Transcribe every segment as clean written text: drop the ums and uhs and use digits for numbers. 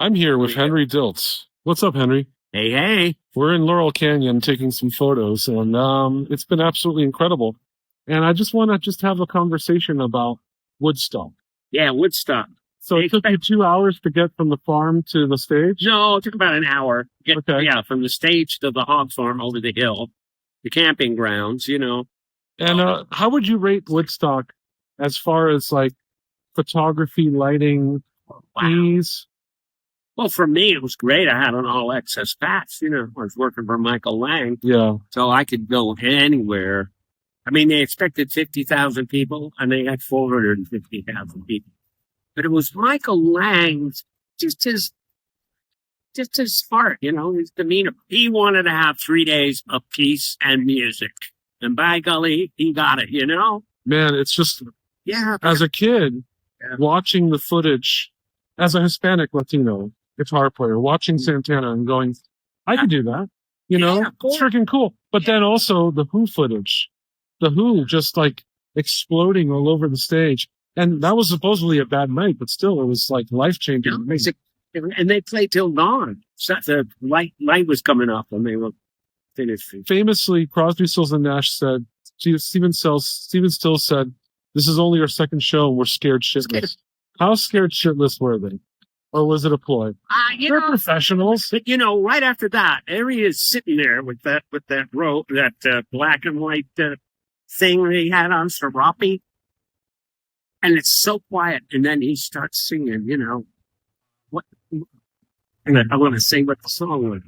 I'm here with Henry Diltz. What's up, Henry? Hey, hey. We're in Laurel Canyon taking some photos, and it's been absolutely incredible. And I just want to have a conversation about Woodstock. Yeah, Woodstock. So it took you 2 hours to get from the farm to the stage? No, it took about an hour. Okay. Yeah, from the stage to the hog farm over the hill, the camping grounds, And how would you rate Woodstock as far as like photography, lighting, ease? Well, for me, it was great. I had an all access pass. I was working for Michael Lang. Yeah. So I could go anywhere. I mean, they expected 50,000 people, and they had 450,000 people. But it was Michael Lang's, just his heart, his demeanor. He wanted to have 3 days of peace and music. And by golly, he got it, Man, it's just, Yeah. as a kid, watching the footage, as a Hispanic Latino guitar player, watching Santana and going, I could do that. It's freaking cool. But then also the Who footage, the Who just like exploding all over the stage. And that was supposedly a bad night, but still it was like life-changing. And they played till dawn. So the light was coming up when they were finished. Famously, Crosby, Stills and Nash said, Stephen Stills said, this is only our second show and we're scared shitless. How scared shitless were they? Or was it a ploy? They're professionals. But right after that, Harry is sitting there with that rope, that black and white thing they had on Serapi. And it's so quiet. And then he starts singing, what? And I want to sing what the song was.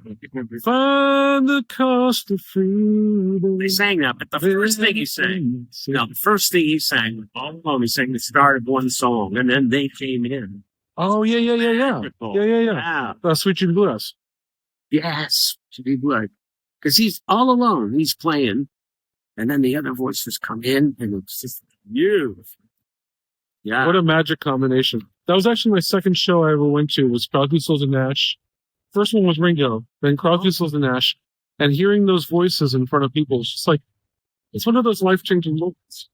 Find the cost of freedom. They sang that, but the first thing he sang, he sang the start of one song, and then they came in. Oh, yeah. Sweet Judy Blues. Yes, Judy Blues. Because he's all alone. He's playing, and then the other voices come in, and it's just beautiful. Yeah. What a magic combination. That was actually my second show I ever went to, was Crosby, Stills and Nash. First one was Ringo, then Crosby, Stills and Nash. And hearing those voices in front of people, it's just like, it's one of those life-changing moments.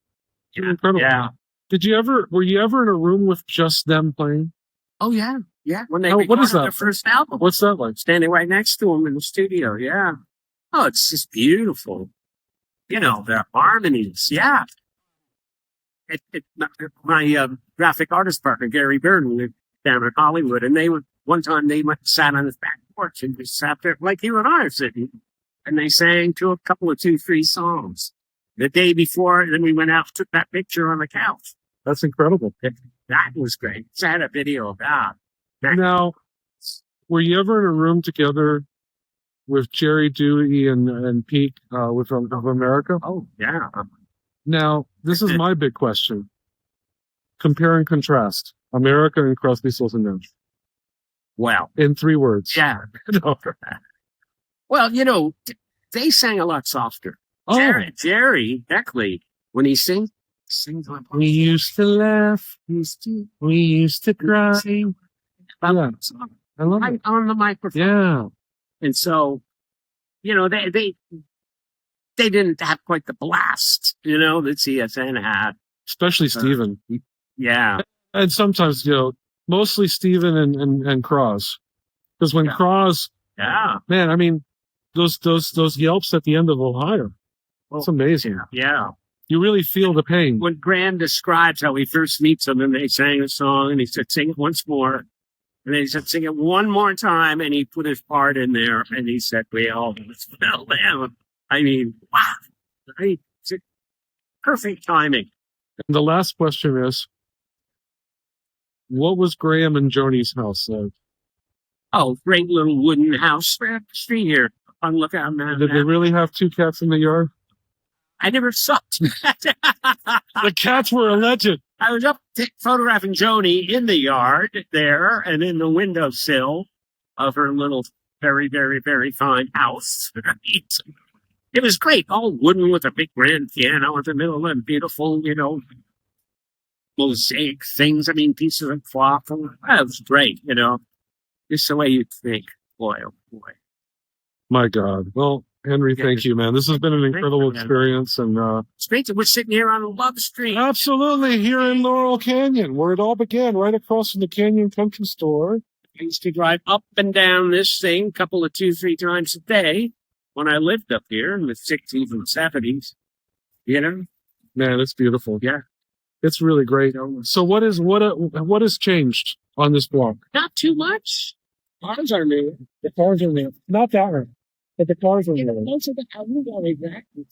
It's incredible. Yeah. Were you ever in a room with just them playing? Oh, yeah. Yeah. When they what is that? Their first album. What's that like? Standing right next to them in the studio. Yeah. Oh, it's just beautiful. Their harmonies. Yeah. My graphic artist partner, Gary Burden, lived down in Hollywood, and one time they went and sat on his back porch and just sat there like you and I are sitting, and they sang to a couple of 2-3 songs. The day before, and then we went out and took that picture on the couch. That's incredible. That was great. I had a video of that. Now, were you ever in a room together with Jerry Dewey and Pete with of America? Oh, yeah. Now, this is my big question. Compare and contrast America and Crosby, Stills and Nash. Wow. In 3 words. Yeah. Well, they sang a lot softer. Oh. Jerry Beckley, when he sings like, we used to laugh. We used to cry. Yeah. I love it. On the microphone. Yeah. And so, they didn't have quite the blast, that CSN had. Especially Steven. Yeah. And sometimes, mostly Steven and Cross. Because when Cross, man, I mean, those yelps at the end of Ohio, it's amazing. Yeah. You really feel the pain. When Graham describes how he first meets them and they sang a song and he said, sing it once more. And then he said, sing it one more time. And he put his part in there and he said, we all fell down. I mean, wow. It's perfect timing. And the last question is, what was Graham and Joni's house like? Oh, great little wooden house right up the street here on Lookout Mountain. Did they really have 2 cats in the yard? I never saw The cats were a legend. I was up photographing Joni in the yard there and in the windowsill of her little very, very, very fine house. It was great. All wooden with a big grand piano in the middle and beautiful, mosaic things. I mean, pieces of cloth. That was great, Just the way you'd think. Boy, oh boy. My God. Well, Henry, thank you, man. This has been an incredible experience. And it's great that we're sitting here on Love Street. Absolutely, here in Laurel Canyon, where it all began, right across from the Canyon Country Store. I used to drive up and down this thing a couple of 2-3 times a day when I lived up here in the 60s and 70s. You know? Man, it's beautiful. Yeah. It's really great. So what has changed on this block? Not too much. Cars are new. The cars are new. Not that one, but the cars are You know, new. most of the houses are exactly the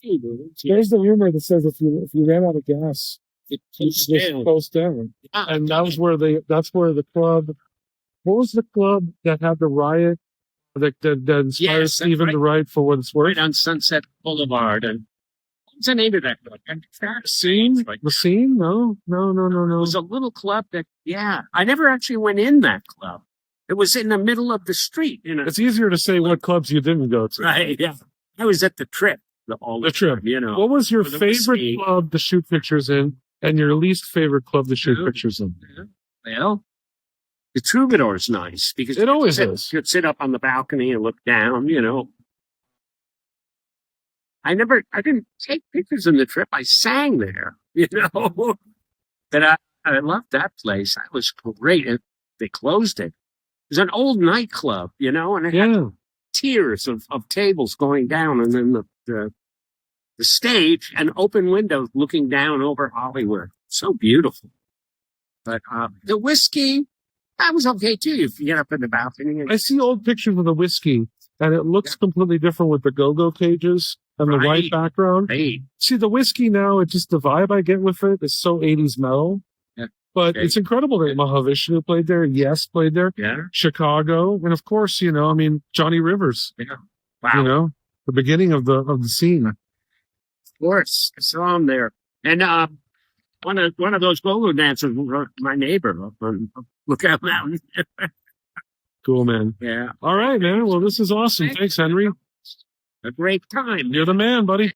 same. There's the rumor that says if you ran out of gas, It you goes just down. goes down. Yeah. And that's where the club. What was the club that had the riot that inspired Yes, that's Stephen right. to write for what it's worth? Right on Sunset Boulevard. And what's the name of that club? Scene? Right. The Scene? No. It was a little club that, I never actually went in that club. It was in the middle of the street, you know. It's easier to say what clubs you didn't go to. Right, yeah. I was at the Trip. The Trip. You know. What was your For the favorite whiskey. club to shoot pictures in, and your least favorite club to shoot Yeah. pictures in? Well, the Troubadour's nice because It always is. you could sit up on the balcony and look down, you know. I didn't take pictures in the Trip. I sang there, you know. But I loved that place. That was great. And they closed it. It was an old nightclub, you know, and it had Yeah. tiers of tables going down, and then the stage and open windows looking down over Hollywood. So beautiful. But the whiskey, that was okay too. If you get up in the balcony. And, I see old pictures of the whiskey, and it looks completely different with the go-go cages and the white Right. background. hey, See, the whiskey now, it's just the vibe I get with it is so 80s metal. Yeah. But Okay. it's incredible that Mahavishnu played there. Yes played there. yeah, Chicago. And of course, you know, I mean, Johnny Rivers, wow, you know, the beginning of the scene. of course, I saw him there. And one of those go-go dancers was my neighbor up on Lookout Mountain. Cool, man. Yeah, All right, man. Well, this is awesome. Thanks, Henry. a great time. You're the man, buddy.